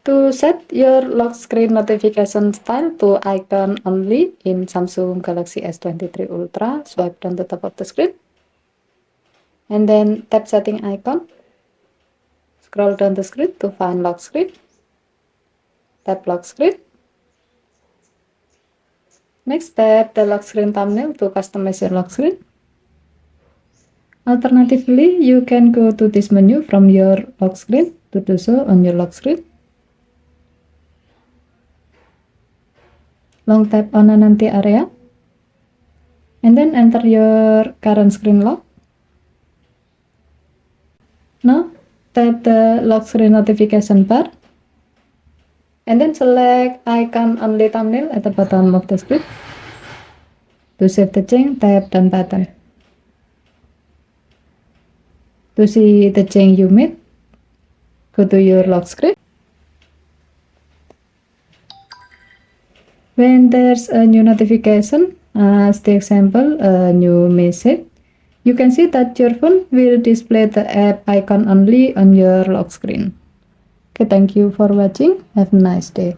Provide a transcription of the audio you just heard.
To set your lock screen notification style to icon only in Samsung Galaxy S23 Ultra, swipe down the top of the screen and then tap setting icon. Scroll down the screen to find lock screen. Tap lock screen. Next, tap the lock screen thumbnail to customize your lock screen. Alternatively, you can go to this menu from your lock screen to do so on your lock screen. Long tap on an empty area and then enter your current screen lock. Now tap the lock screen notification bar and then select icon only thumbnail at the bottom of the screen. To save the change, tap done button. To see the change you made, go to your lock screen. When there's a new notification, as the example, a new message, you can see that your phone will display the app icon only on your lock screen. Okay, thank you for watching. Have a nice day.